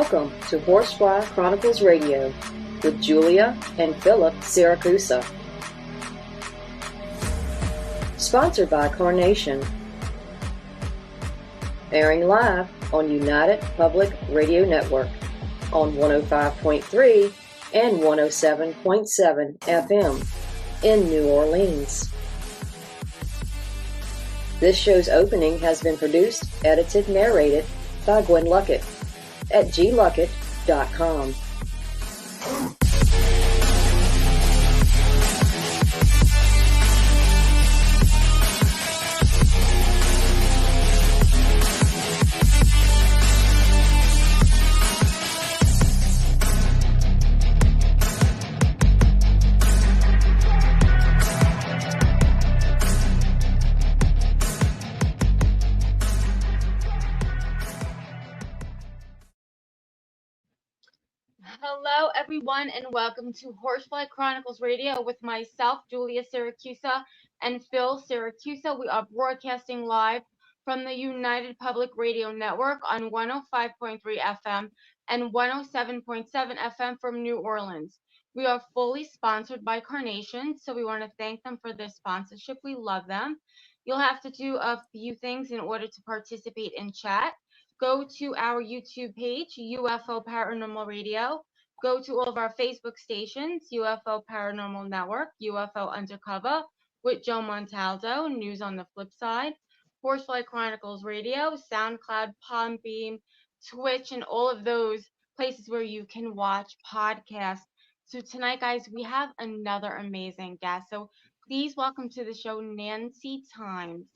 Welcome to Horsefly Chronicles Radio with Julia and Philip Siracusa. Sponsored by Carnation. Airing live on United Public Radio Network on 105.3 and 107.7 FM in New Orleans. This show's opening has been produced, edited, and narrated by Gwen Luckett at gluckett.com. Hello, everyone, and welcome to Horsefly Chronicles Radio with myself, Julia Siracusa, and Phil Siracusa. We are broadcasting live from the United Public Radio Network on 105.3 FM and 107.7 FM from New Orleans. We are fully sponsored by Carnation, so we want to thank them for their sponsorship. We love them. You'll have to do a few things in order to participate in chat. Go to our YouTube page, UFO Paranormal Radio. Go to all of our Facebook stations, UFO Paranormal Network, UFO Undercover with Joe Montaldo, News on the Flip Side, Horsefly Chronicles Radio, SoundCloud, Podbean, Twitch, and all of those places where you can watch podcasts. So tonight, guys, we have another amazing guest. So please welcome to the show, Nancy Thames.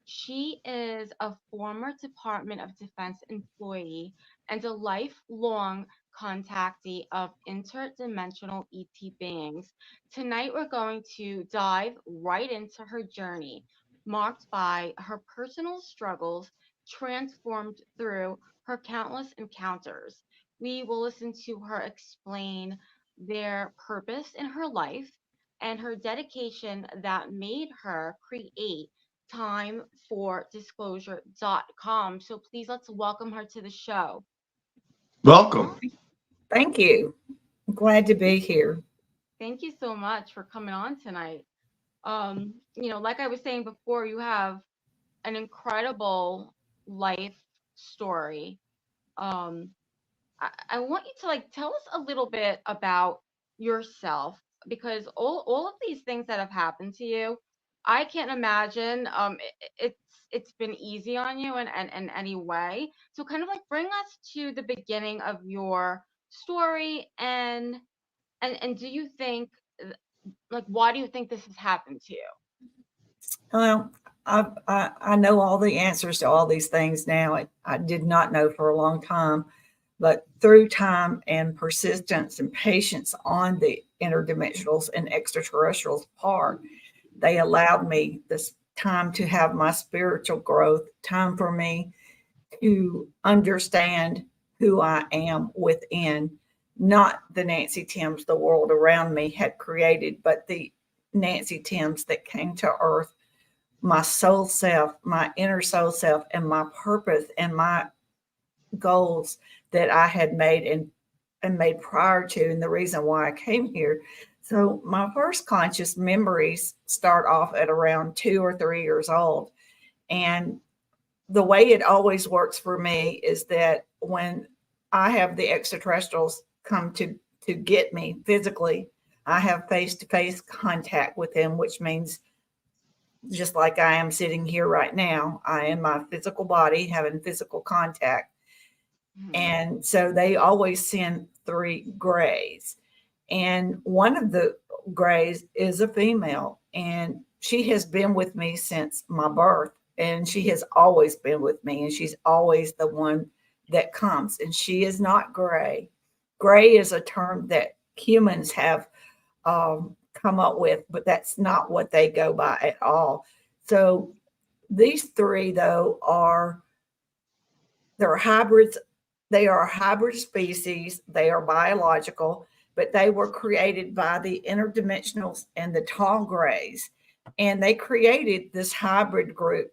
She is a former Department of Defense employee and a lifelong contactee of interdimensional ET beings. Tonight, we're going to dive right into her journey, marked by her personal struggles transformed through her countless encounters. We will listen to her explain their purpose in her life and her dedication that made her create timeforDisclosure.com. So please let's welcome her to the show. Welcome. Thank you. I'm glad to be here. Thank you so much for coming on tonight. Like I was saying before, you have an incredible life story. I want you to tell us a little bit about yourself, because all of these things that have happened to you, I can't imagine it's been easy on you in any way. So kind of bring us to the beginning of your story and do you think why do you think this has happened to you? Well, I know all the answers to all these things now. I did not know for a long time, but through time and persistence and patience on the interdimensionals and extraterrestrials part, they allowed me this time to have my spiritual growth, time for me to understand who I am within, not the Nancy Thames the world around me had created, but the Nancy Thames that came to Earth, my soul self, my inner soul self, and my purpose and my goals that I had made and made prior to, and the reason why I came here. So my first conscious memories start off at around 2 or 3 years old. And the way it always works for me is that when I have the extraterrestrials come to get me physically, I have face-to-face contact with them, which means just like I am sitting here right now, I am my physical body having physical contact. Mm-hmm. And so they always send 3 grays. And one of the grays is a female, and she has been with me since my birth, and she has always been with me, and she's always the one that comes, and she is not gray. Gray is a term that humans have come up with, but that's not what they go by at all. So these 3, though, they're hybrids. They are a hybrid species. They are biological, but they were created by the interdimensionals and the tall grays. And they created this hybrid group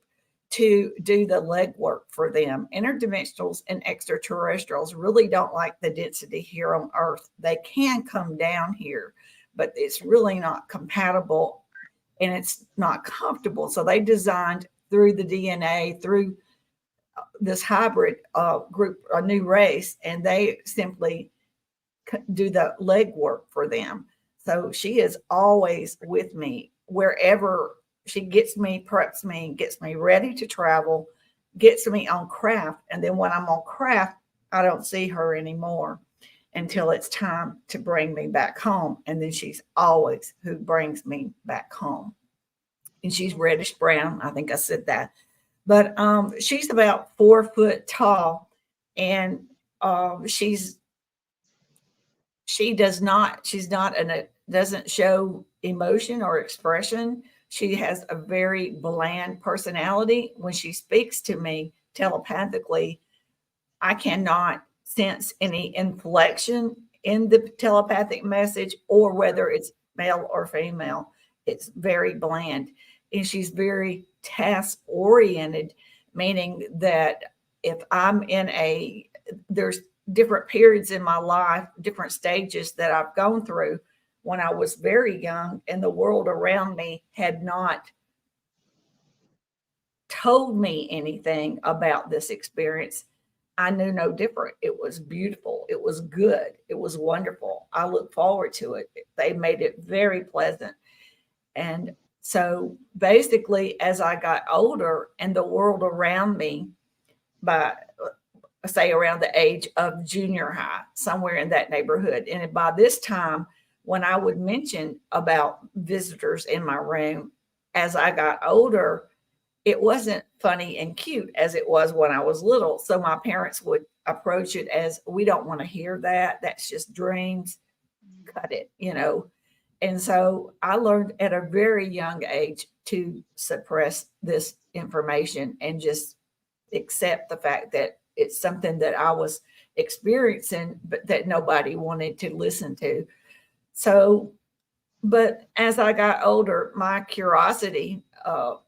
to do the legwork for them. Interdimensionals and extraterrestrials really don't like the density here on Earth. They can come down here, but it's really not compatible and it's not comfortable. So they designed through the DNA, through this hybrid group, a new race, and they simply do the legwork for them. So she is always with me wherever she gets me, preps me, gets me ready to travel, gets me on craft. And then when I'm on craft, I don't see her anymore until it's time to bring me back home. And then she's always who brings me back home. And she's reddish brown. I think I said that. But she's about 4 foot tall, and she's doesn't show emotion or expression. She has a very bland personality. When she speaks to me telepathically, I cannot sense any inflection in the telepathic message or whether it's male or female. It's very bland. And she's very task oriented, meaning that if I'm there's different periods in my life, different stages that I've gone through when I was very young and the world around me had not told me anything about this experience. I knew no different. It was beautiful. It was good. It was wonderful. I look forward to it. They made it very pleasant. And so basically, as I got older and the world around me, by say around the age of junior high, somewhere in that neighborhood. And by this time, when I would mention about visitors in my room, as I got older, it wasn't funny and cute as it was when I was little. So my parents would approach it as, we don't want to hear that. That's just dreams. Cut it, And so I learned at a very young age to suppress this information and just accept the fact that it's something that I was experiencing, but that nobody wanted to listen to. So, but as I got older, my curiosity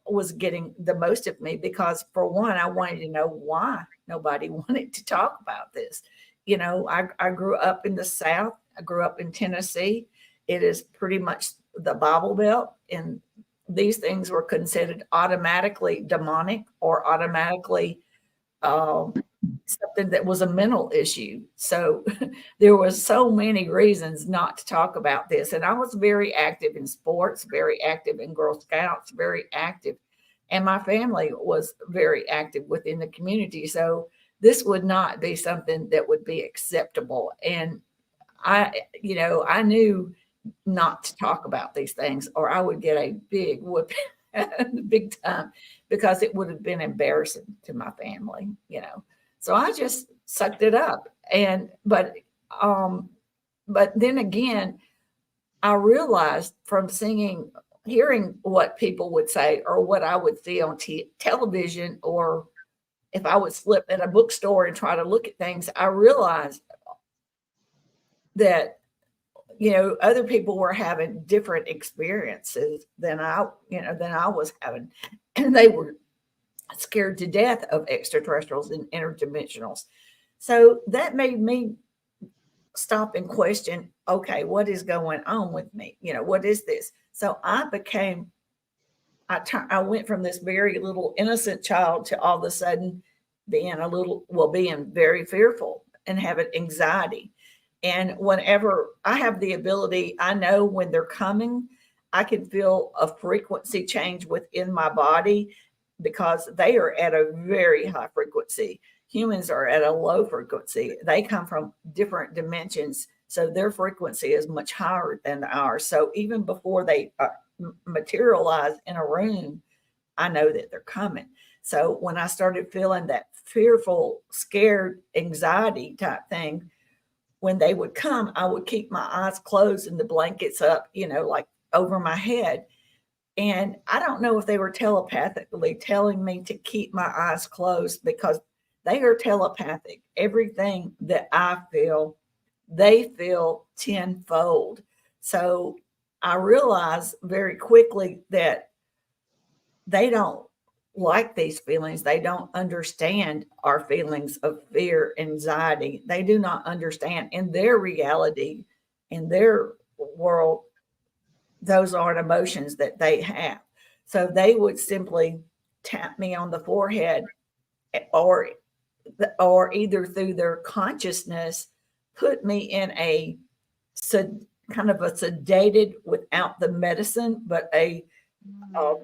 was getting the most of me because, for one, I wanted to know why nobody wanted to talk about this. I grew up in the South. I grew up in Tennessee. It is pretty much the Bible Belt, and these things were considered automatically demonic or automatically something that was a mental issue. So there was so many reasons not to talk about this. And I was very active in sports, very active in Girl Scouts, very active. And my family was very active within the community. So this would not be something that would be acceptable. And I knew not to talk about these things or I would get a big whooping, big time, because it would have been embarrassing to my family, So I just sucked it up. But then again, I realized from hearing what people would say or what I would see on television, or if I would slip at a bookstore and try to look at things, I realized that other people were having different experiences than I was having, and they were scared to death of extraterrestrials and interdimensionals. So that made me stop and question, okay, what is going on with me? What is this? So I went from this very little innocent child to all of a sudden being very fearful and having anxiety. And whenever I have the ability, I know when they're coming, I can feel a frequency change within my body because they are at a very high frequency. Humans are at a low frequency. They come from different dimensions, so their frequency is much higher than ours. So even before they materialize in a room, I know that they're coming. So when I started feeling that fearful, scared, anxiety type thing, when they would come, I would keep my eyes closed and the blankets up, like over my head. And I don't know if they were telepathically telling me to keep my eyes closed, because they are telepathic. Everything that I feel, they feel tenfold. So I realized very quickly that they don't like these feelings. They don't understand our feelings of fear, anxiety. They do not understand in their reality, in their world, those aren't emotions that they have. So they would simply tap me on the forehead, or either through their consciousness put me in a kind of a sedated, without the medicine, but a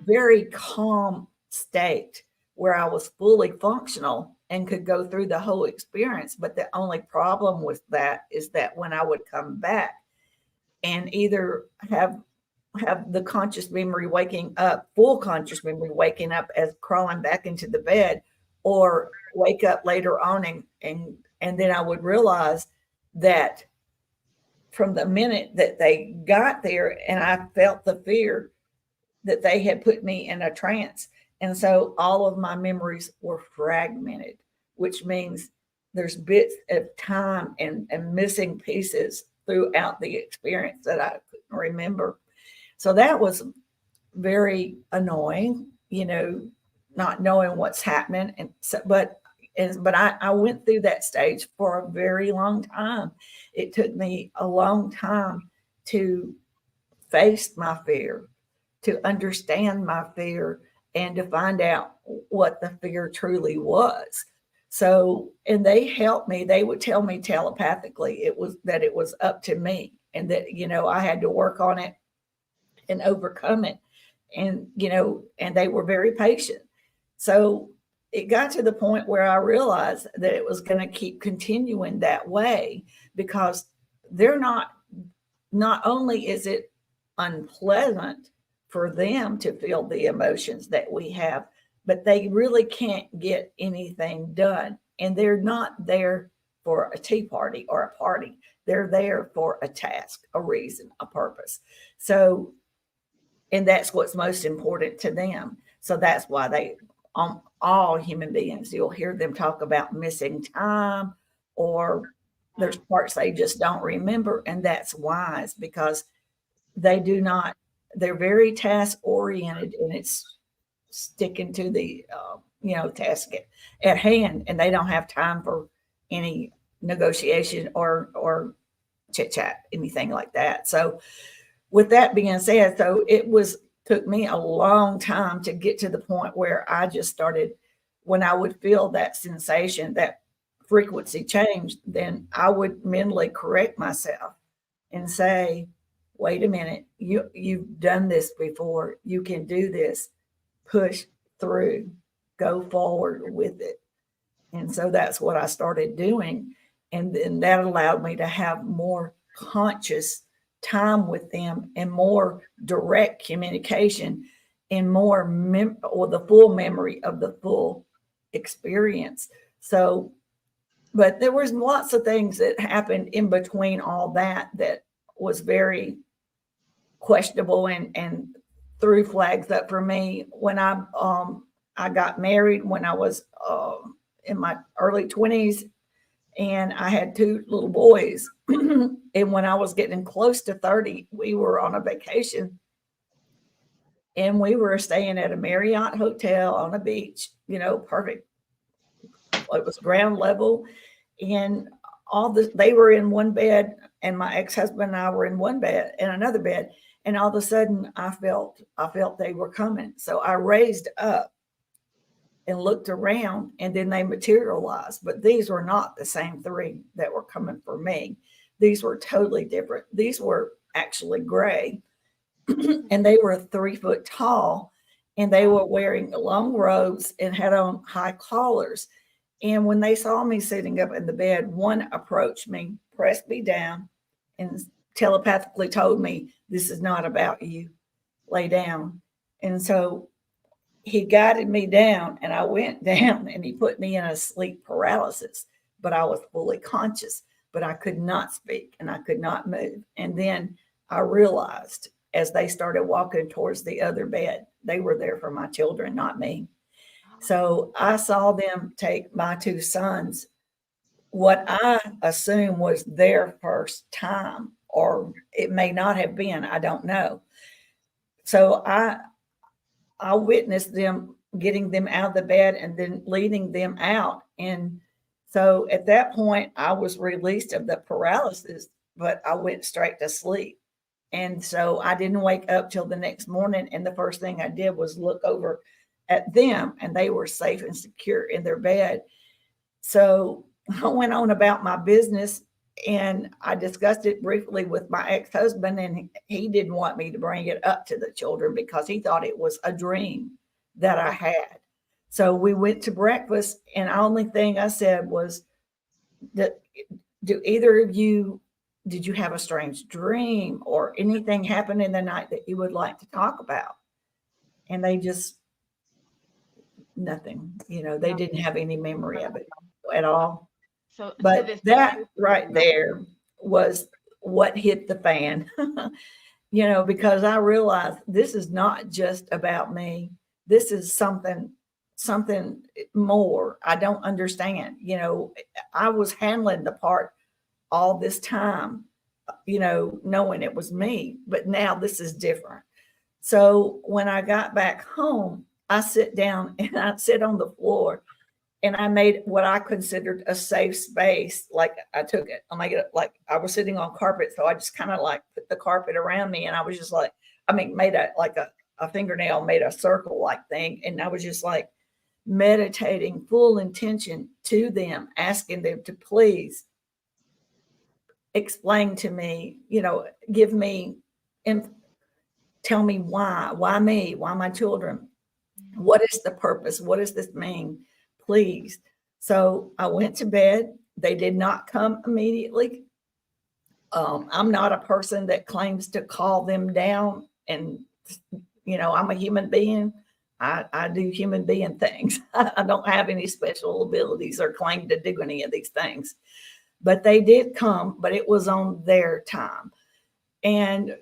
very calm state where I was fully functional and could go through the whole experience. But the only problem with that is that when I would come back and either have the conscious memory waking up, full conscious memory waking up as crawling back into the bed, or wake up later on and then I would realize that from the minute that they got there and I felt the fear, that they had put me in a trance. And so all of my memories were fragmented, which means there's bits of time and missing pieces throughout the experience that I couldn't remember. So that was very annoying, not knowing what's happening. And so, but I went through that stage for a very long time. It took me a long time to face my fear, to understand my fear, and to find out what the fear truly was. So, and they helped me. They would tell me telepathically it was up to me, and that, I had to work on it and overcome it. And, and they were very patient. So it got to the point where I realized that it was going to keep continuing that way, because they're not only is it unpleasant for them to feel the emotions that we have, but they really can't get anything done. And they're not there for a tea party or a party. They're there for a task, a reason, a purpose. So, and that's what's most important to them. So that's why all human beings, you'll hear them talk about missing time, or there's parts they just don't remember. And that's wise, because they're very task oriented, and it's sticking to the, task at hand, and they don't have time for any negotiation or chit chat, anything like that. So with that being said, so took me a long time to get to the point where I just started, when I would feel that sensation, that frequency change, then I would mentally correct myself and say, wait a minute, you've done this before. You can do this. Push through, go forward with it. And so that's what I started doing. And then that allowed me to have more conscious time with them, and more direct communication, and more or the full memory of the full experience. So, but there was lots of things that happened in between all that was very questionable and threw flags up for me. When I got married when I was in my early 20s, and I had 2 little boys. And when I was getting close to 30, we were on a vacation, and we were staying at a Marriott hotel on a beach, perfect. It was ground level, and they were in one bed, and my ex-husband and I were in one bed, in another bed. And all of a sudden I felt they were coming. So I raised up and looked around, and then they materialized. But these were not the same 3 that were coming for me. These were totally different. These were actually gray, and they were 3 foot tall, and they were wearing long robes and had on high collars. And when they saw me sitting up in the bed, one approached me, pressed me down, and telepathically told me, this is not about you. Lay down. And so he guided me down, and I went down, and he put me in a sleep paralysis, but I was fully conscious, but I could not speak and I could not move. And then I realized, as they started walking towards the other bed, they were there for my children, not me. So I saw them take my 2 sons, what I assume was their first time, or it may not have been, I don't know. So I witnessed them getting them out of the bed and then leading them out. And so at that point, I was released of the paralysis, but I went straight to sleep. And so I didn't wake up till the next morning. And the first thing I did was look over at them, and they were safe and secure in their bed. So I went on about my business, and I discussed it briefly with my ex-husband, and he didn't want me to bring it up to the children because he thought it was a dream that I had. So we went to breakfast, and the only thing I said was, do either of you, did you have a strange dream or anything happen in the night that you would like to talk about? And they just, nothing, they didn't have any memory of it at all. But that right there was what hit the fan, because I realized this is not just about me. This is something more. I don't understand. I was handling the part all this time, knowing it was me, but now this is different. So when I got back home, I sit down and I sit on the floor, and I made what I considered a safe space. Like I took it, I make it like I was sitting on carpet. So I just kind of like put the carpet around me, and I was just like, made a fingernail, made a circle like thing. And I was just like meditating full intention to them, asking them to please explain to me, give me and tell me why me, why my children, what is the purpose? What does this mean? Please. So I went to bed. They did not come immediately. I'm not a person that claims to call them down, and I'm a human being. I do human being things. I don't have any special abilities or claim to do any of these things. But they did come, but it was on their time. And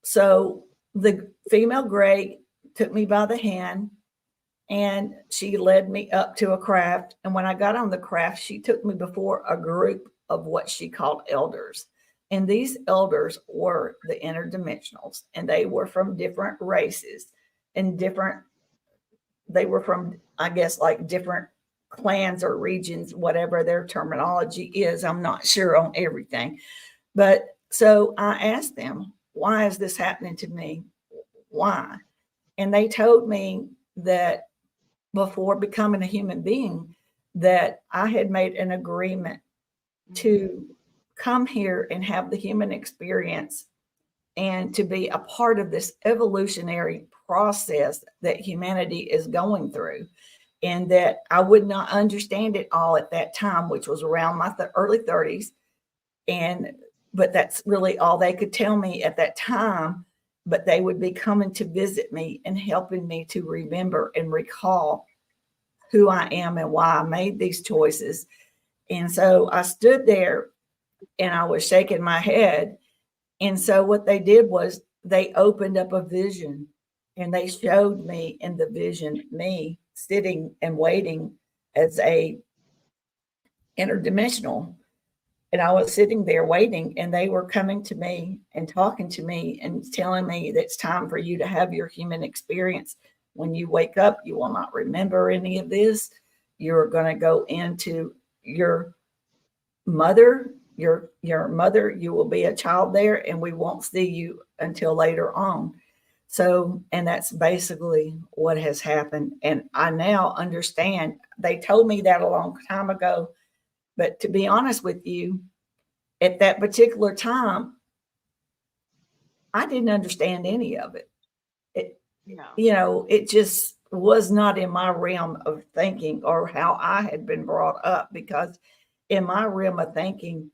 so the female gray took me by the hand, and she led me up to a craft. And when I got on the craft, she took me before a group of what she called elders. And these elders were the interdimensionals, and they were from different races and they were from, I guess, like different clans or regions, whatever their terminology is. I'm not sure on everything. But so I asked them, why is this happening to me? Why? And they told me that before becoming a human being, that I had made an agreement to come here and have the human experience and to be a part of this evolutionary process that humanity is going through, and that I would not understand it all at that time, which was around my early 30s. But that's really all they could tell me at that time. But they would be coming to visit me and helping me to remember and recall who I am and why I made these choices. And so I stood there and I was shaking my head. And so what they did was they opened up a vision, and they showed me in the vision me sitting and waiting as a interdimensional. And I was sitting there waiting, and they were coming to me and talking to me and telling me that it's time for you to have your human experience. When you wake up, you will not remember any of this. You're going to go into your mother, your mother, you will be a child there, and we won't see you until later on. So, and that's basically what has happened. And I now understand. They told me that a long time ago. But to be honest with you, at that particular time, I didn't understand any of it. It just was not in my realm of thinking or how I had been brought up, because in my realm of thinking,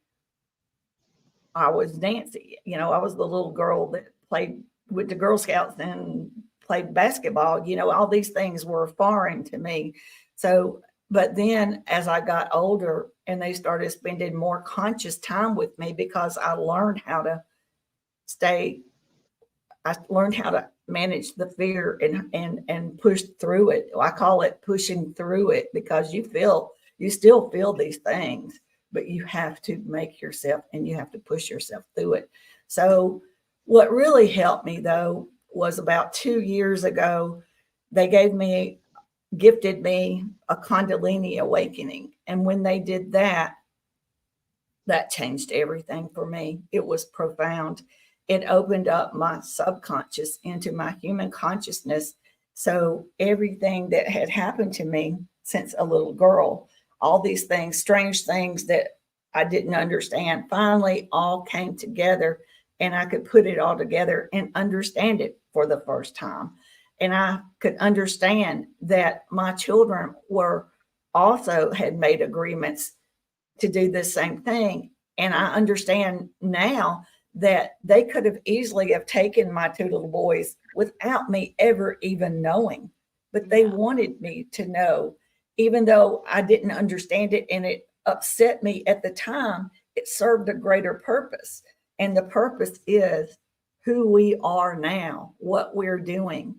I was Nancy. I was the little girl that played with the Girl Scouts and played basketball. All these things were foreign to me. So, but then as I got older and they started spending more conscious time with me, because I learned how to manage the fear and push through it. I call it pushing through it, because you still feel these things, but you have to make yourself, and you have to push yourself through it. So what really helped me though was about 2 years ago, they gave me gifted me a Kundalini awakening. And when they did that, that changed everything for me. It was profound. It opened up my subconscious into my human consciousness. So everything that had happened to me since a little girl, all these things, strange things that I didn't understand, finally all came together, and I could put it all together and understand it for the first time. And I could understand that my children were also had made agreements to do the same thing. And I understand now that they could have easily have taken my two little boys without me ever even knowing, but they wanted me to know, even though I didn't understand it and it upset me at the time, it served a greater purpose. And the purpose is who we are now, what we're doing,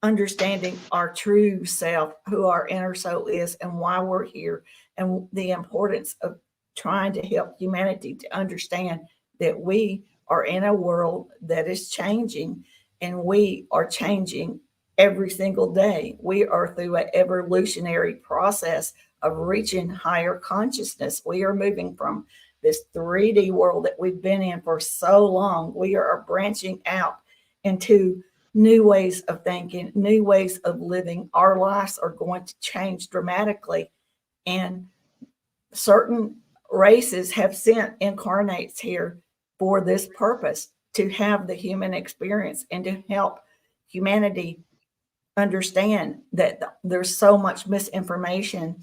understanding our true self, who our inner soul is, and why we're here, and the importance of trying to help humanity to understand that we are in a world that is changing, and we are changing every single day. We are through an evolutionary process of reaching higher consciousness. We are moving from this 3D world that we've been in for so long. We are branching out into new ways of thinking, new ways of living. Our lives are going to change dramatically. And certain races have sent incarnates here for this purpose, to have the human experience and to help humanity understand that there's so much misinformation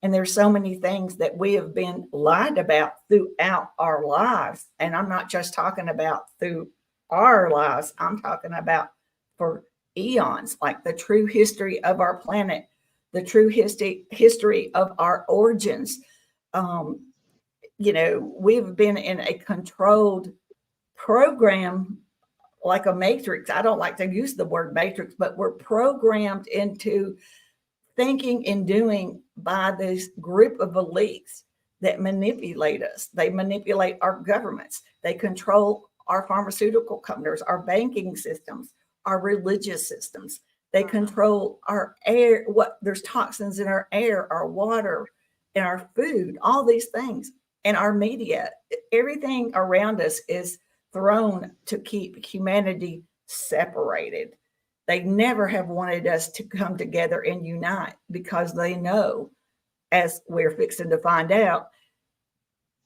and there's so many things that we have been lied about throughout our lives. And I'm not just talking about through our lives, I'm talking about for eons, like the true history of our planet, the true history of our origins. We've been in a controlled program like a matrix. I don't like to use the word matrix, but we're programmed into thinking and doing by this group of elites that manipulate us. They manipulate our governments. They control our pharmaceutical companies, our banking systems, our religious systems. They control our air, there's toxins in our air, our water, and our food, all these things, and our media. Everything around us is thrown to keep humanity separated. They never have wanted us to come together and unite, because they know, as we're fixing to find out,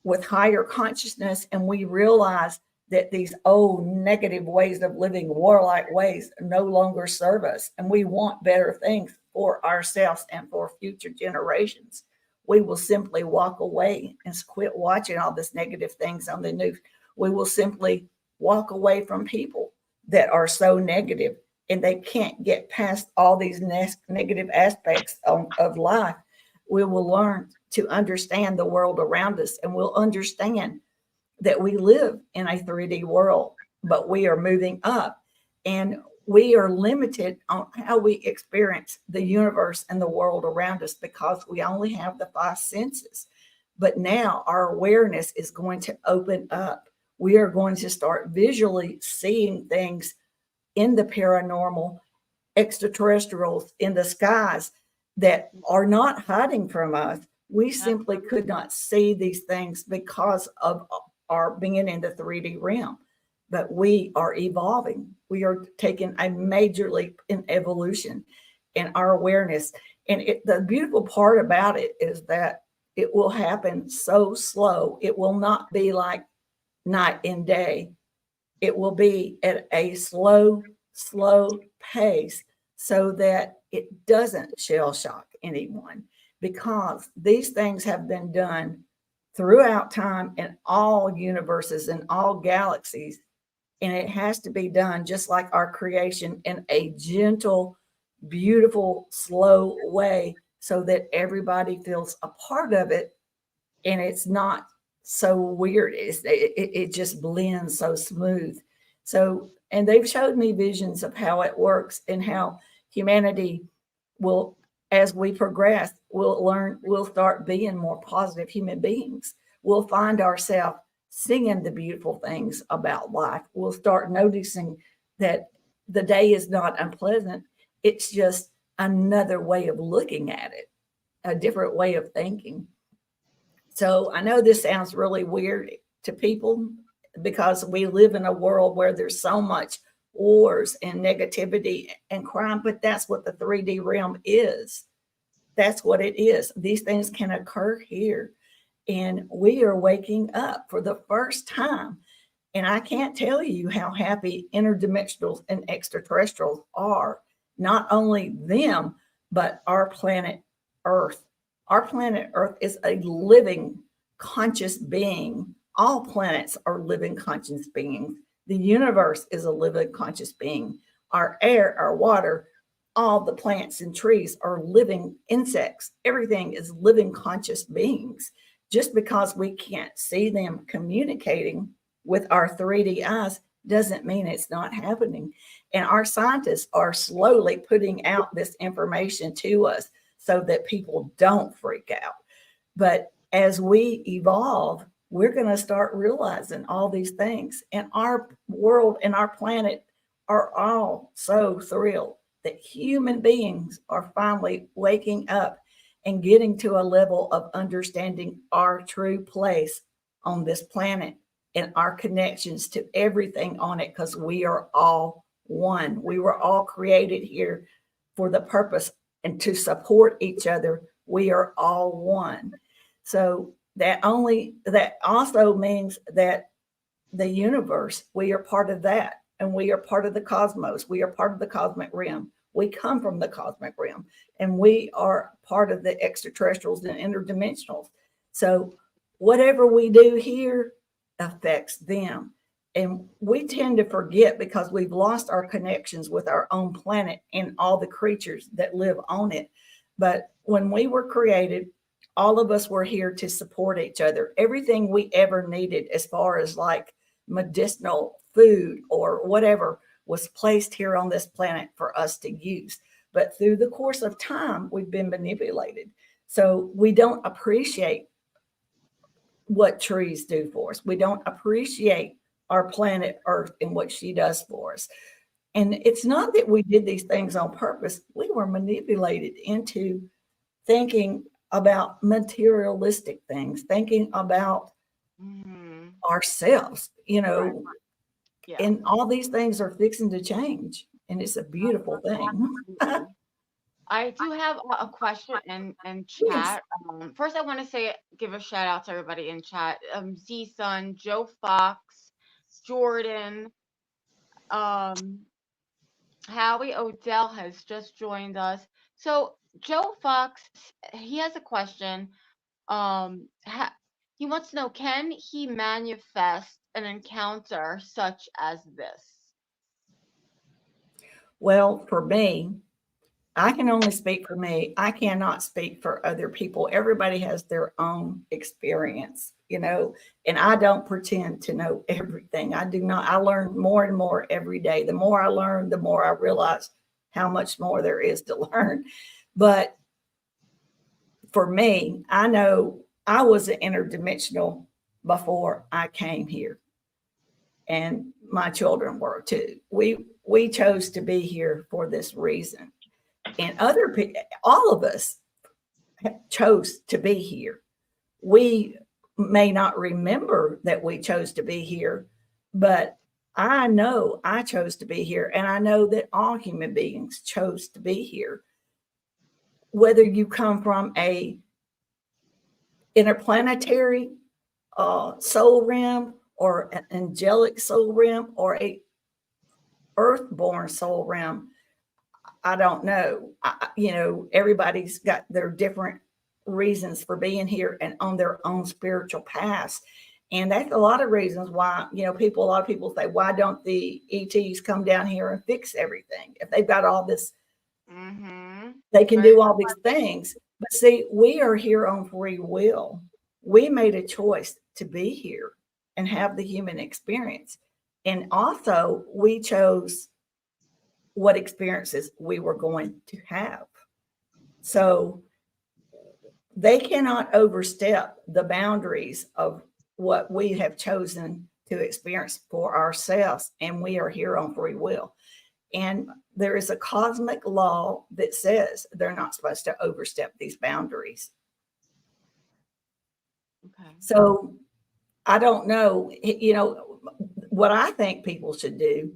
with higher consciousness, and we realize that these old negative ways of living, warlike ways, no longer serve us, and we want better things for ourselves and for future generations, we will simply walk away and quit watching all this negative things on the news. We will simply walk away from people that are so negative, and they can't get past all these negative aspects of life. We will learn to understand the world around us, and we'll understand that we live in a 3D world, but we are moving up, and we are limited on how we experience the universe and the world around us because we only have the 5 senses. But now our awareness is going to open up. We are going to start visually seeing things in the paranormal, extraterrestrials in the skies that are not hiding from us. We simply could not see these things because of our being in the 3D realm. But we are evolving. We are taking a major leap in evolution in our awareness. And the beautiful part about it is that it will happen so slow. It will not be like night and day. It will be at a slow pace, so that it doesn't shell shock anyone, because these things have been done throughout time in all universes and all galaxies. And it has to be done just like our creation, in a gentle, beautiful, slow way, so that everybody feels a part of it. And it's not so weird. It just blends so smooth. So, and they've showed me visions of how it works, and how humanity will, as we progress, we'll start being more positive human beings. We'll find ourselves singing the beautiful things about life. We'll start noticing that the day is not unpleasant. It's just another way of looking at it, a different way of thinking. So I know this sounds really weird to people because we live in a world where there's so much wars and negativity and crime, but that's what the 3D realm is. That's what it is. These things can occur here. And we are waking up for the first time. And I can't tell you how happy interdimensionals and extraterrestrials are. Not only them, but our planet Earth. Our planet Earth is a living, conscious being. All planets are living, conscious beings. The universe is a living, conscious being. Our air, our water, all the plants and trees are living insects. Everything is living, conscious beings. Just because we can't see them communicating with our 3D eyes doesn't mean it's not happening. And our scientists are slowly putting out this information to us so that people don't freak out. But as we evolve, we're going to start realizing all these things. And our world and our planet are all so thrilled that human beings are finally waking up and getting to a level of understanding our true place on this planet and our connections to everything on it, because we are all one. We were all created here for the purpose and to support each other. We are all one. So that also means that the universe, we are part of that, and we are part of the cosmos. We are part of the cosmic realm. We come from the cosmic realm, and we are part of the extraterrestrials and interdimensionals. So whatever we do here affects them. And we tend to forget because we've lost our connections with our own planet and all the creatures that live on it. But when we were created, all of us were here to support each other. Everything we ever needed, as far as like medicinal food or whatever, was placed here on this planet for us to use. But through the course of time, we've been manipulated. So we don't appreciate what trees do for us. We don't appreciate our planet Earth and what she does for us. And it's not that we did these things on purpose. We were manipulated into thinking about materialistic things, thinking about ourselves, Right. Yeah. and all these things are fixing to change. And it's a beautiful thing. Absolutely. I do have a question in Yes. chat. First, I want to give a shout out to everybody in chat. Z Sun, Joe Fox, Jordan, Howie Odell has just joined us. So Joe Fox, he has a question. He wants to know, can he manifest an encounter such as this? Well, for me, I can only speak for me. I cannot speak for other people. Everybody has their own experience, and I don't pretend to know everything. I do not. I learn more and more every day. The more I learn, the more I realize how much more there is to learn. But for me, I know I was an interdimensional before I came here, and my children were too. We chose to be here for this reason. And other people, all of us chose to be here. We may not remember that we chose to be here, but I know I chose to be here. And I know that all human beings chose to be here. Whether you come from a interplanetary soul realm, or an angelic soul realm, or a earthborn soul realm, I don't know. Everybody's got their different reasons for being here and on their own spiritual paths. And that's a lot of reasons why, a lot of people say, why don't the ETs come down here and fix everything? If they've got all this, they can do all these things. But see, we are here on free will. We made a choice to be here and have the human experience. And also we chose what experiences we were going to have. So they cannot overstep the boundaries of what we have chosen to experience for ourselves. And we are here on free will. And there is a cosmic law that says they're not supposed to overstep these boundaries. Okay. So I don't know, what I think people should do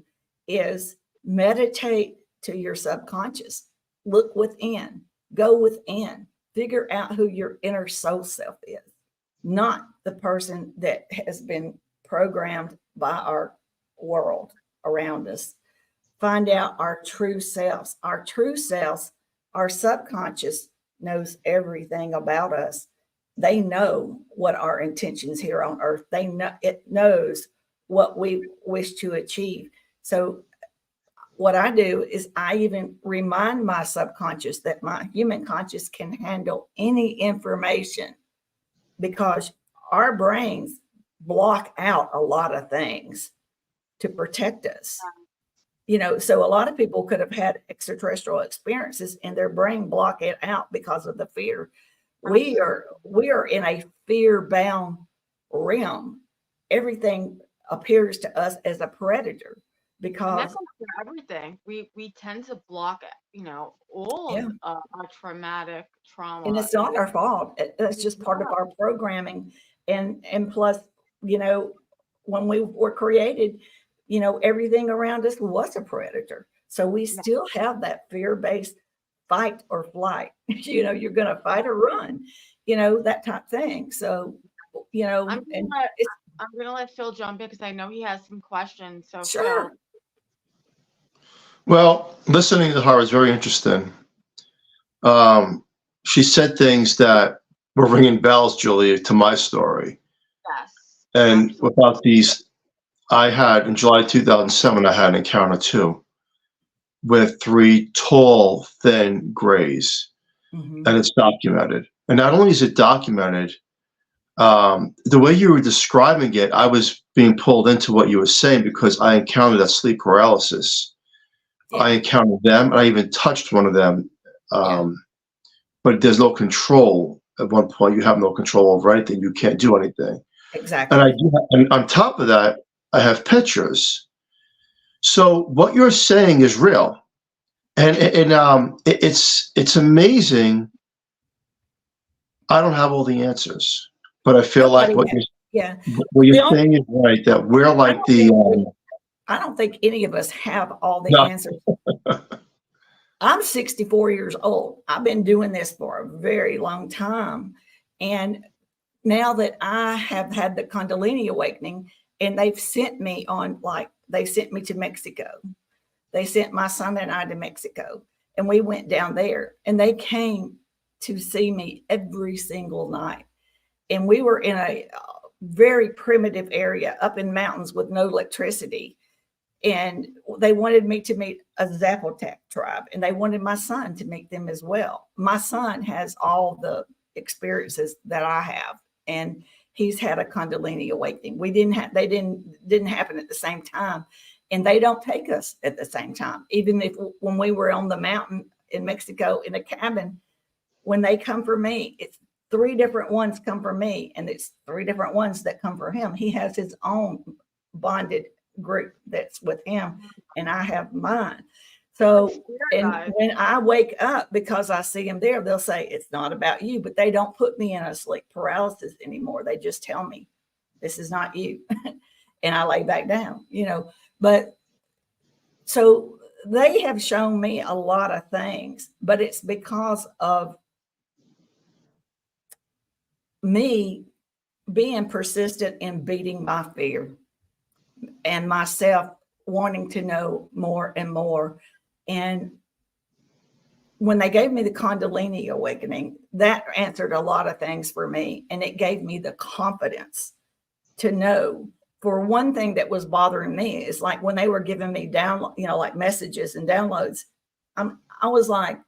is meditate to your subconscious, look within, go within, figure out who your inner soul self is, not the person that has been programmed by our world around us. Find out our true selves. Our true selves, our subconscious knows everything about us. They know what our intentions here on earth. They know, it knows what we wish to achieve. So what I do is I even remind my subconscious that my human conscious can handle any information, because our brains block out a lot of things to protect us. So a lot of people could have had extraterrestrial experiences and their brain block it out because of the fear. We are in a fear-bound realm. Everything appears to us as a predator And because that's like for everything. We tend to block, all yeah, of our traumatic trauma. and it's not our fault. That's just part of our programming. And plus, when we were created, everything around us was a predator. So we still have that fear-based fight or flight. You're going to fight or run, that type of thing. So, I'm and gonna let Phil jump in because I know he has some questions. So sure. Phil, Well, listening to her is very interesting. She said things that were ringing bells, Julia, to my story. yes. And Absolutely. about these, I had in July 2007, I had an encounter too with 3 tall, thin grays, Mhm. and it's documented. And not only is it documented, the way you were describing it, I was being pulled into what you were saying because I encountered that sleep paralysis. Yeah. I encountered them, and I even touched one of them. Yeah. But there's no control. At one point, you have no control over anything. You can't do anything. Exactly. And I do. And on top of that, I have pictures. So what you're saying is real, and it's amazing. I don't have all the answers, but I feel like Nobody has. Yeah. what The you're only- saying is right. That we're like I don't think any of us have all the No. answers. I'm 64 years old. I've been doing this for a very long time. And now that I have had the Kundalini awakening, and they've sent me they sent me to Mexico. They sent my son and I to Mexico, and we went down there, and they came to see me every single night. And we were in a very primitive area up in mountains with no electricity. And they wanted me to meet a Zapotec tribe, and they wanted my son to meet them as well. My son has all the experiences that I have, and he's had a Kundalini awakening. They didn't happen at the same time, and they don't take us at the same time. Even if when we were on the mountain in Mexico in a cabin, when they come for me, it's 3 different ones come for me, and it's 3 different ones that come for him. He has his own bonded group that's with him, and I have mine. So, and when I wake up, because I see them there, they'll say it's not about you, but they don't put me in a sleep paralysis anymore. They just tell me this is not you. And I lay back down, but so they have shown me a lot of things, but it's because of me being persistent in beating my fear and myself wanting to know more and more. And when they gave me the Kundalini awakening, that answered a lot of things for me. And it gave me the confidence to know. For one thing that was bothering me is like when they were giving me like messages and downloads, I was like,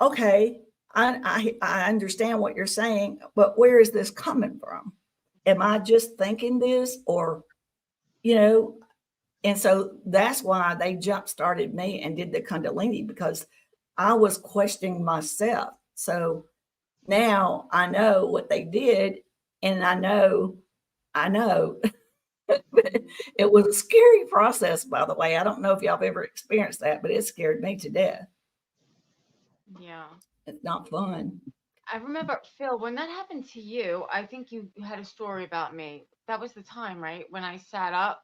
okay, I understand what you're saying, but where is this coming from? Am I just thinking this, or, and so that's why they jump started me and did the Kundalini, because I was questioning myself. So now I know what they did, and I know It was a scary process, by the way. I don't know if y'all have ever experienced that, but it scared me to death. Yeah. It's not fun. I remember, Phil, when that happened to you, I think you had a story about me. That was the time, right? When I sat up.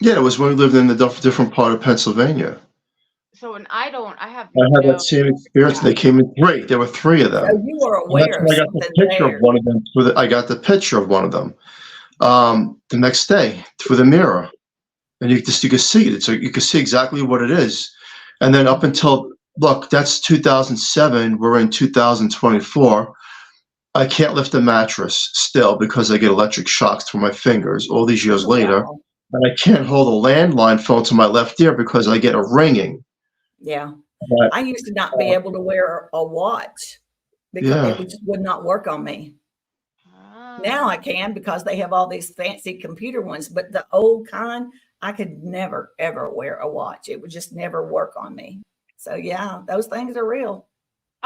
Yeah, it was when we lived in a different part of Pennsylvania. So, and I have I had no. that same experience. They came in three. There were three of them. So you were And that's aware of when I got the something picture there. of one of them. I got the picture of one of them the next day through the mirror, and you could see it. So you could see exactly what it is. And then up until, look, that's 2007. We're in 2024. I can't lift a mattress still because I get electric shocks through my fingers all these years later. Wow. And I can't hold a landline phone to my left ear because I get a ringing. Yeah. But, I used to not be able to wear a watch because Yeah. it just would not work on me. Ah. Now I can because they have all these fancy computer ones, but the old kind, I could never, ever wear a watch. It would just never work on me. So yeah, those things are real.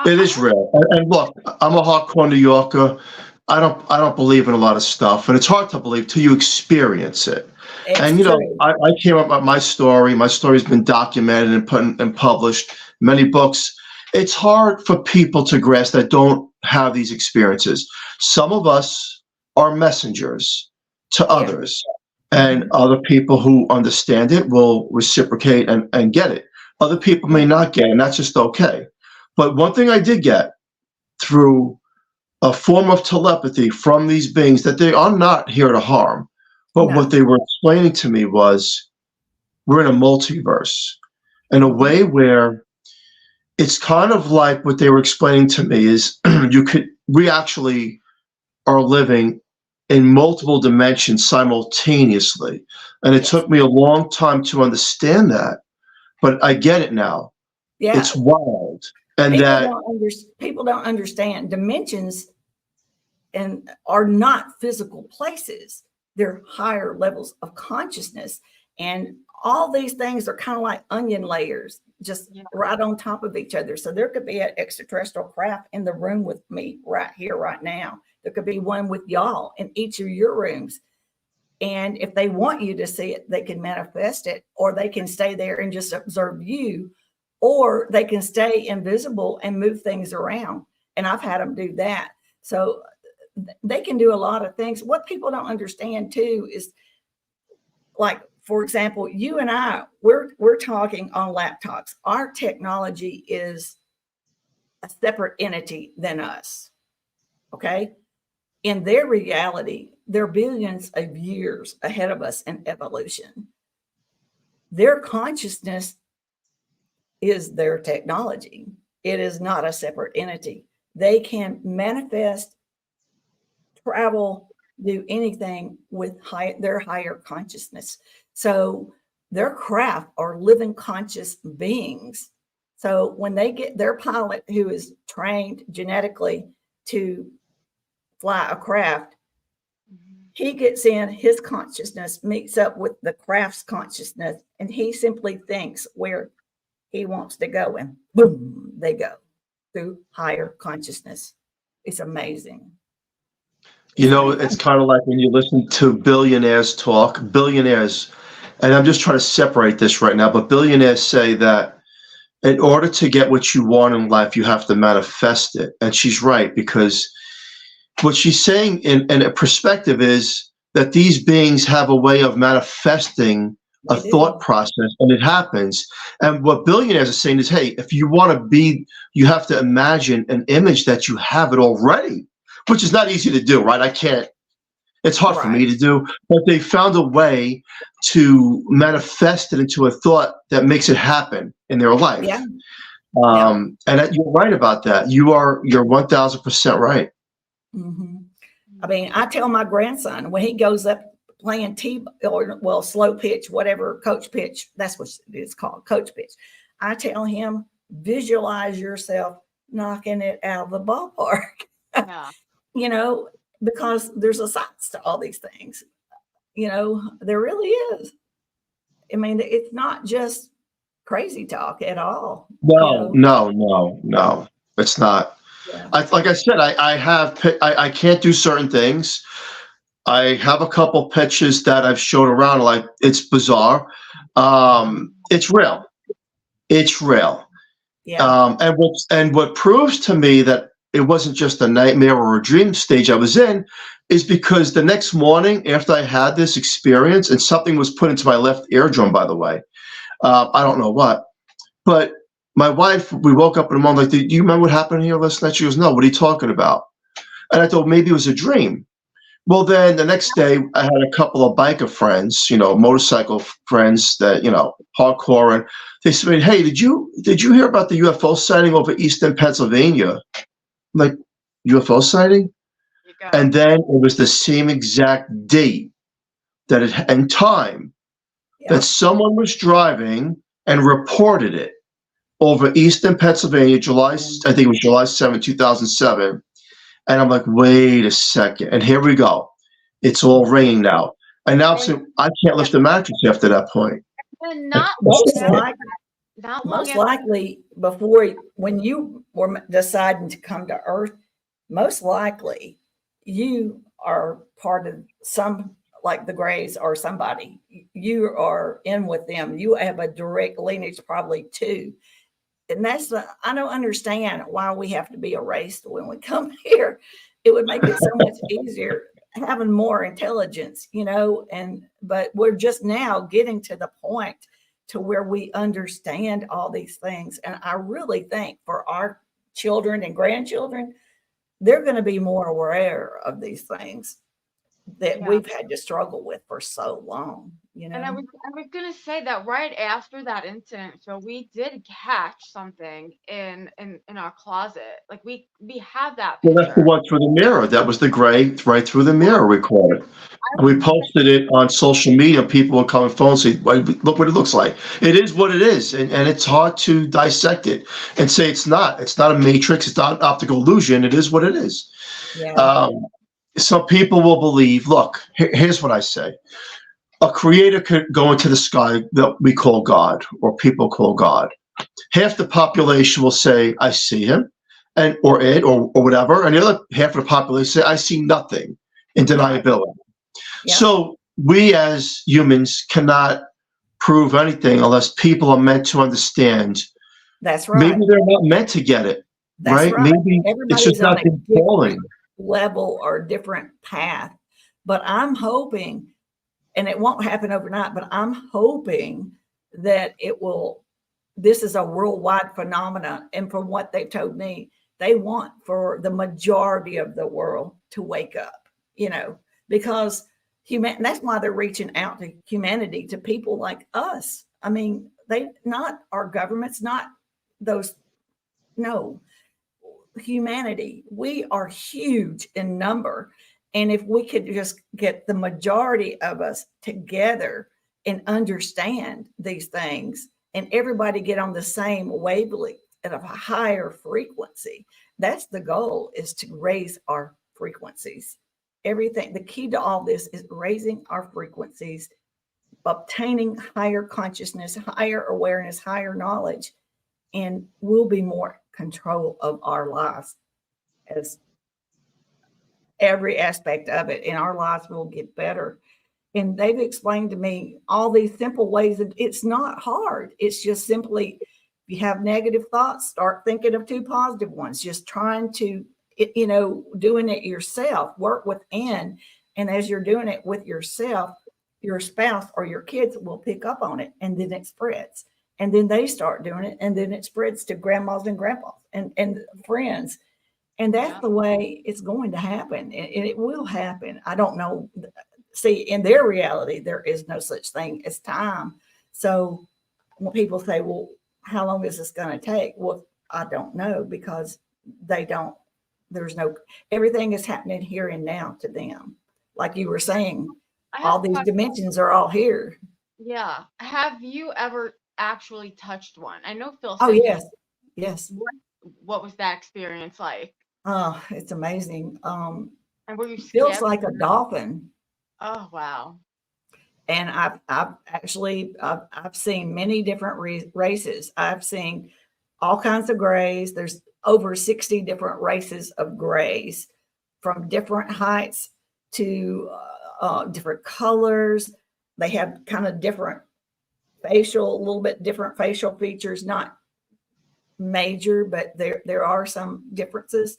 It is real. And look, I'm a hardcore New Yorker. I don't believe in a lot of stuff, and it's hard to believe till you experience it. It's And true. I came up with my story. My story's been documented and put and published, many books. It's hard for people to grasp that don't have these experiences. Some of us are messengers to others, and other people who understand it will reciprocate and get it. Other people may not get it, and that's just okay. But one thing I did get through a form of telepathy from these beings that they are not here to harm. But No. what they were explaining to me was we're in a multiverse in a way where it's kind of like what they were explaining to me is we actually are living in multiple dimensions simultaneously. And it took me a long time to understand that, but I get it now. Yeah. It's wild. And people don't understand dimensions and are not physical places. They're higher levels of consciousness. And all these things are kind of like onion layers, just right on top of each other. So there could be an extraterrestrial craft in the room with me right here, right now. There could be one with y'all in each of your rooms. And if they want you to see it, they can manifest it, or they can stay there and just observe you, or they can stay invisible and move things around. And I've had them do that. So they can do a lot of things. What people don't understand too is, like, for example, you and I, we're talking on laptops. Our technology is a separate entity than us. Okay. In their reality, they're billions of years ahead of us in evolution. Their consciousness is their technology. It is not a separate entity. They can manifest, travel, do anything with their higher consciousness. So their craft are living conscious beings. So when they get their pilot who is trained genetically to fly a craft, he gets in, his consciousness meets up with the craft's consciousness, and he simply thinks where he wants to go, and boom, they go through higher consciousness. It's amazing. It's kind of like when you listen to billionaires talk, and I'm just trying to separate this right now, but billionaires say that in order to get what you want in life, you have to manifest it. And she's right, because what she's saying in a perspective is that these beings have a way of manifesting a thought process, and it happens. And what billionaires are saying is, hey, if you want to be, you have to imagine an image that you have it already, which is not easy to do, right? It's hard for me to do, but they found a way to manifest it into a thought that makes it happen in their life. Yeah. And you're right about that. You're 1000% right. Mm-hmm. I mean, I tell my grandson when he goes up playing slow pitch, whatever, coach pitch, that's what it's called, coach pitch. I tell him, visualize yourself knocking it out of the ballpark. Yeah. Because there's a science to all these things. There really is. I mean, it's not just crazy talk at all. No, it's not. Yeah. Like I said, I can't do certain things. I have a couple pictures that I've showed around. Like, it's bizarre. It's real. It's real. Yeah. And what proves to me that it wasn't just a nightmare or a dream stage I was in is because the next morning after I had this experience, and something was put into my left eardrum, by the way, I don't know what, but my wife, we woke up in the morning like, do you remember what happened here last night? She goes, no, what are you talking about? And I thought maybe it was a dream. Well, then the next day I had a couple of biker friends, motorcycle friends that, hardcore. And they said, hey, did you hear about the UFO sighting over Eastern Pennsylvania? I'm like, UFO sighting? And then it was the same exact date and time that someone was driving and reported it over Eastern Pennsylvania, I think it was July 7, 2007. And I'm like, wait a second. And here we go. It's all ringing now. And now I can't lift a mattress after that point. And not most likely before, when you were deciding to come to Earth, most likely you are part of some, like the Greys or somebody. You are in with them. You have a direct lineage probably too. And I don't understand why we have to be erased when we come here. It would make it so much easier having more intelligence, but we're just now getting to the point to where we understand all these things. And I really think for our children and grandchildren, they're going to be more aware of these things that we've had to struggle with for so long, And I was gonna say that right after that incident, so we did catch something in our closet. Like we have that picture. Well, that's the one through the mirror. That was the gray right through the mirror recorded. We posted it on social media. People would come and phone and say, look what it looks like. It is what it is. And it's hard to dissect it and say it's not. It's not a matrix. It's not an optical illusion. It is what it is. Yeah. Some people will believe, look, here's what I say. A creator could go into the sky that we call God, or people call God. Half the population will say, I see him, or it, or whatever. And the other half of the population say, I see nothing, in deniability. Yeah. So we as humans cannot prove anything unless people are meant to understand. That's right. Maybe they're not meant to get it. That's right. Maybe it's just not their calling. Level or different path. But I'm hoping, and it won't happen overnight, but I'm hoping that this is a worldwide phenomenon. And from what they've told me, they want for the majority of the world to wake up, because that's why they're reaching out to humanity, to people like us. I mean, not our governments, not those, no, humanity. We are huge in number. And if we could just get the majority of us together and understand these things, and everybody get on the same wavelength at a higher frequency, that's the goal, is to raise our frequencies. Everything, the key to all this is raising our frequencies, obtaining higher consciousness, higher awareness, higher knowledge, and we'll be more control of our lives, as every aspect of it in our lives will get better. And they've explained to me all these simple ways that it's not hard. It's just simply, if you have negative thoughts, start thinking of 2 positive ones, just trying to, doing it yourself, work within. And as you're doing it with yourself, your spouse or your kids will pick up on it, and then it spreads. And then they start doing it, and then it spreads to grandmas and grandpas and friends. And that's the way it's going to happen. And it will happen. I don't know. See, in their reality, there is no such thing as time. So when people say, well, how long is this going to take? Well, I don't know, because everything is happening here and now to them. Like you were saying, all these dimensions are all here. Yeah. Have you ever actually touched one? I know Phil said. Oh, yes. Yes. What was that experience like? Oh, it's amazing. And were you scared? Feels like a dolphin. Oh, wow. And I've seen many different races. I've seen all kinds of grays. There's over 60 different races of grays, from different heights to different colors. They have kind of different facial, a little bit different facial features, not major, but there are some differences.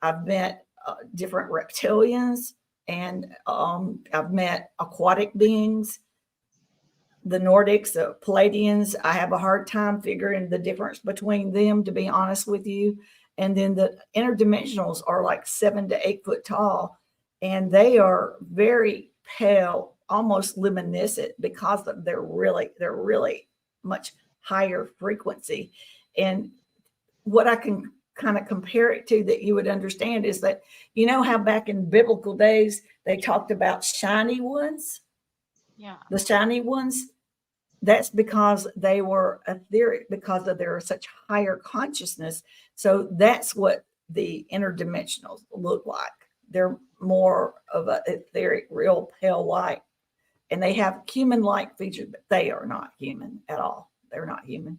I've met different reptilians, and I've met aquatic beings. The Nordics, the Palladians, I have a hard time figuring the difference between them, to be honest with you. And then the interdimensionals are like 7 to 8 foot tall, and they are very pale, almost luminescent, because of they're really much higher frequency. And what I can kind of compare it to that you would understand is that, you know how back in biblical days they talked about shiny ones? Yeah. The shiny ones, that's because they were etheric, because of their such higher consciousness. So that's what the interdimensionals look like. They're more of an etheric, real pale light. And they have human-like features, but they are not human at all. They're not human.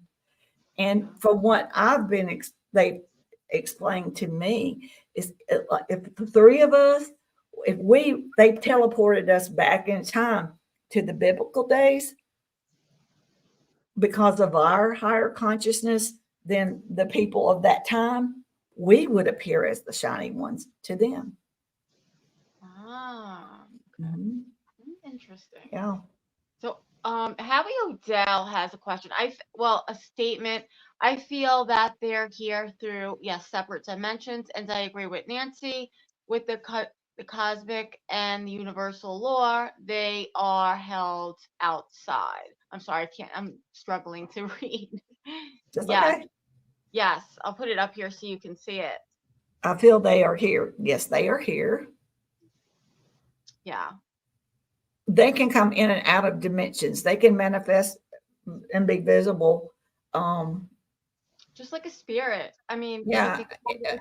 And from what I've been, they've explained to me, is if the three of us, they teleported us back in time to the biblical days, because of our higher consciousness than the people of that time, we would appear as the shining ones to them. Ah, Mm-hmm. interesting. Yeah. So, Howie Odell has a question. A statement. I feel that they're here through, yes, separate dimensions, and I agree with Nancy with the cosmic and the universal law. They are held outside. I'm sorry, I'm struggling to read. Just Yes, okay. yes, I'll put it up here so you can see it. I feel they are here. Yes, they are here. Yeah. They can come in and out of dimensions. They can manifest and be visible. Just like a spirit. I mean, Yeah, it's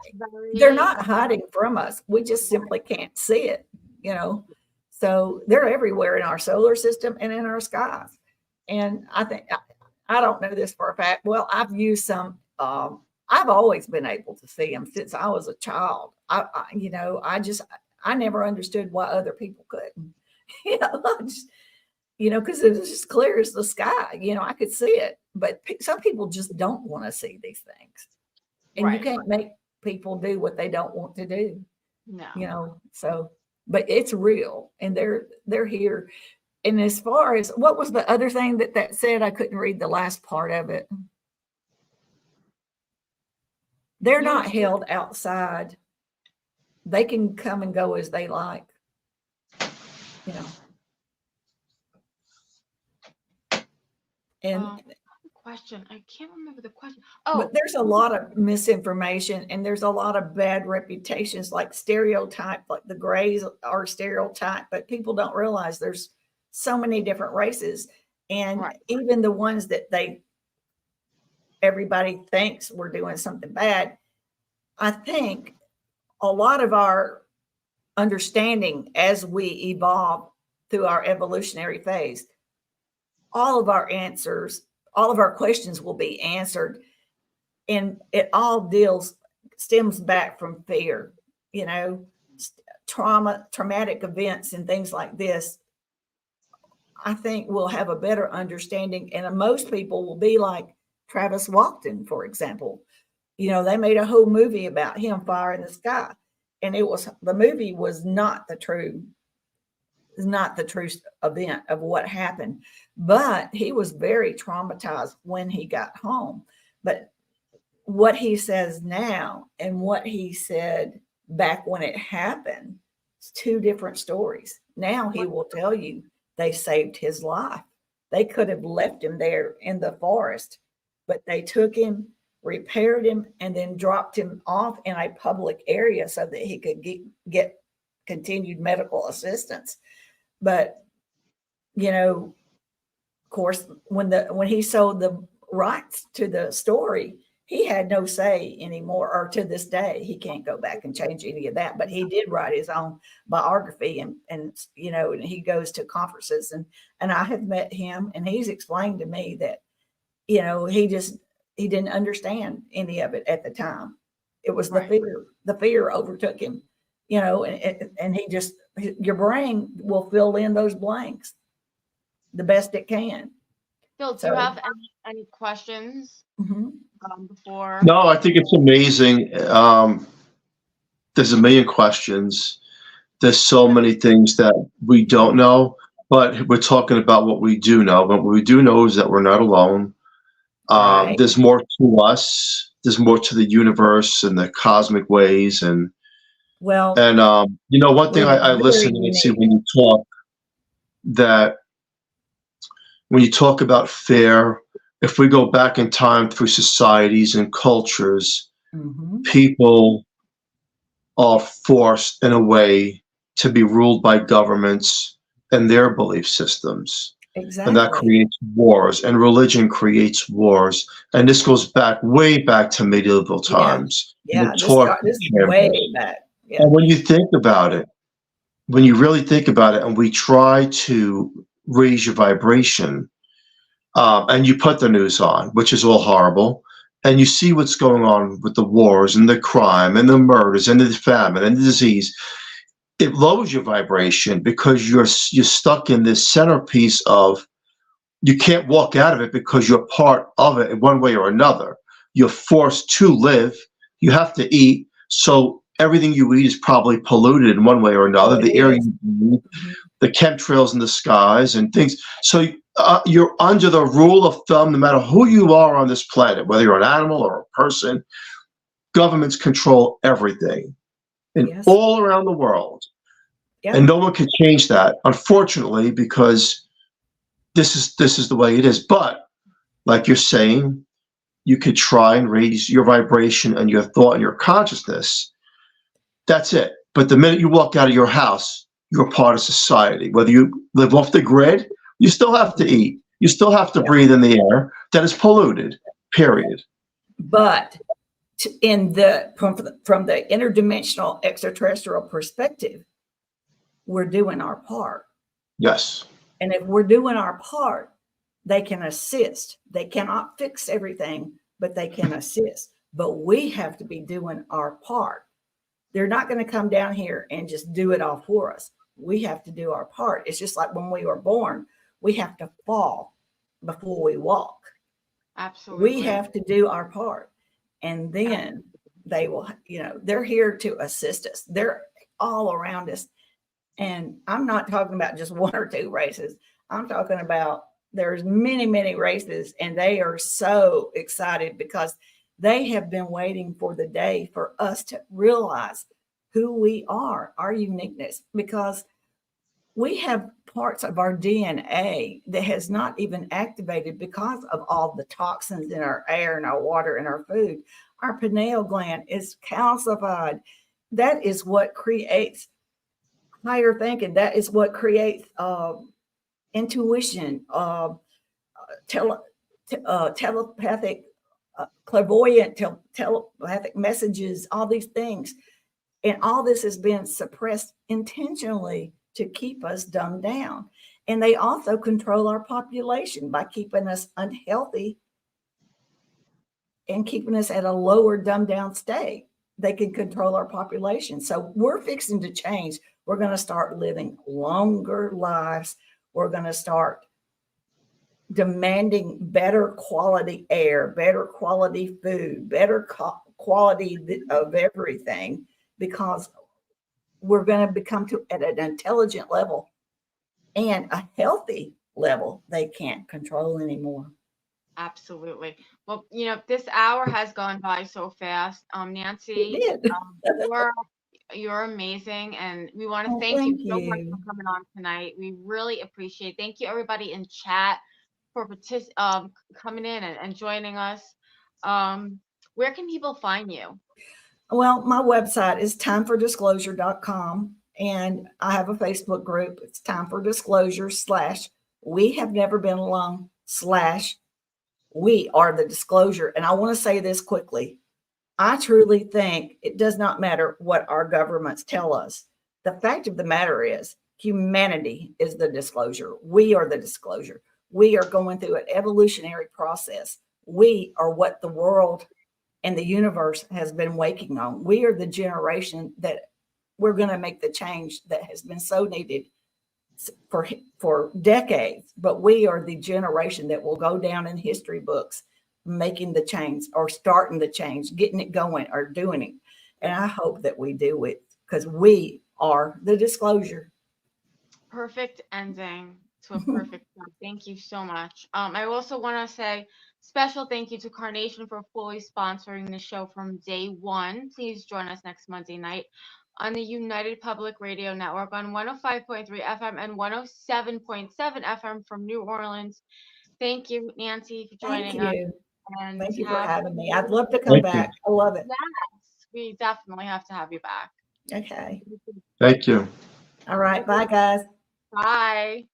they're not hiding from us. We just simply can't see it, you know. So they're everywhere in our solar system and in our skies. And I think, I don't know this for a fact. Well, I've used some. I've always been able to see them since I was a child. I never understood why other people couldn't. Because it was just clear as the sky. I could see it, but some people just don't want to see these things, and you can't make people do what they don't want to do. No. So, but it's real, and they're here. And as far as what was the other thing that said, I couldn't read the last part of it. They're not held outside. They can come and go as they like. And question. I can't remember the question. But there's a lot of misinformation, and there's a lot of bad reputations, like stereotype, like the Greys are stereotyped, but people don't realize there's so many different races. And even the ones that everybody thinks we're doing something bad, I think a lot of our understanding as we evolve through our evolutionary phase, all of our questions will be answered. And it all stems back from fear, traumatic events and things like this. I think we'll have a better understanding. And most people will be like Travis Walton, for example. They made a whole movie about him, Fire in the Sky. And the movie was not the true event of what happened, but he was very traumatized when he got home. But what he says now and what he said back when it happened, it's two different stories. Now he will tell you they saved his life. They could have left him there in the forest, but they took him, repaired him, and then dropped him off in a public area so that he could get continued medical assistance. But, of course, when he sold the rights to the story, he had no say anymore, or to this day, he can't go back and change any of that. But he did write his own biography, and he goes to conferences, and I have met him, and he's explained to me that, he didn't understand any of it at the time. It was the fear overtook him, and your brain will fill in those blanks the best it can. Phil, do you have any questions before? No, I think it's amazing. There's a million questions. There's so many things that we don't know, but we're talking about what we do know. But what we do know is that we're not alone. Right. There's more to us. There's more to the universe and the cosmic ways. And well, you know, one thing we're I listen very and see unique. when you talk, that when you talk about fear, if we go back in time through societies and cultures, people are forced in a way to be ruled by governments and their belief systems. Exactly. And that creates wars, and religion creates wars. And this goes back, way back to medieval times. Yeah, this is way back. Yeah. And when you think about it, when you really think about it, and we try to raise your vibration, and you put the news on, which is all horrible, and you see what's going on with the wars and the crime and the murders and the famine and the disease, it lowers your vibration because you're stuck in this centerpiece of, you can't walk out of it because you're part of it in one way or another. You're forced to live. You have to eat. So everything you eat is probably polluted in one way or another. The air you breathe, the chemtrails in the skies and things. So you're under the rule of thumb, no matter who you are on this planet, whether you're an animal or a person. Governments control everything. And all around the world. Yeah. And no one can change that, unfortunately, because this is the way it is. But like you're saying, you could try and raise your vibration and your thought and your consciousness. That's it. But the minute you walk out of your house, you're part of society. Whether you live off the grid, you still have to eat. You still have to breathe in the air that is polluted, period. But from the interdimensional extraterrestrial perspective, we're doing our part. Yes. And if we're doing our part, they can assist. They cannot fix everything, but they can assist. But we have to be doing our part. They're not going to come down here and just do it all for us. We have to do our part. It's just like when we were born, we have to fall before we walk. Absolutely. We have to do our part. And then they will, they're here to assist us. They're all around us. And I'm not talking about just one or two races. I'm talking about there's many, many races, and they are so excited because they have been waiting for the day for us to realize who we are, our uniqueness, because we have parts of our DNA that has not even activated because of all the toxins in our air and our water and our food. Our pineal gland is calcified. That is what creates higher thinking. That is what creates intuition, telepathic, clairvoyant, telepathic messages, all these things. And all this has been suppressed intentionally to keep us dumbed down. And they also control our population by keeping us unhealthy and keeping us at a lower dumbed down state. They can control our population. So we're fixing to change. We're going to start living longer lives. We're going to start demanding better quality air, better quality food, better quality of everything, because we're going to become at an intelligent level and a healthy level they can't control anymore. Absolutely. Well, this hour has gone by so fast. Nancy, you're amazing, and we want to thank you so much for coming on tonight. We really appreciate it. Thank you, everybody in chat, for coming in and joining us. Where can people find you? Well, my website is timefordisclosure.com, and I have a Facebook group. It's Time for Disclosure / We Have Never Been Alone / We Are the Disclosure. And I want to say this quickly. I truly think it does not matter what our governments tell us. The fact of the matter is humanity is the disclosure. We are the disclosure. We are going through an evolutionary process. We are what the world and the universe has been waking on. We are the generation that we're going to make the change that has been so needed for decades. But we are the generation that will go down in history books, making the change or starting the change, getting it going or doing it. And I hope that we do it, because we are the disclosure. Perfect ending to a perfect one. Thank you so much. I also want to say special thank you to Carnation for fully sponsoring the show from day one. Please join us next Monday night on the United Public Radio Network on 105.3 FM and 107.7 FM from New Orleans. Thank you, Nancy, for joining us. And Thank you for having me. I'd love to come Thank back. you. I love it. Yes, we definitely have to have you back. Okay. Thank you. All right. Bye, guys. Bye.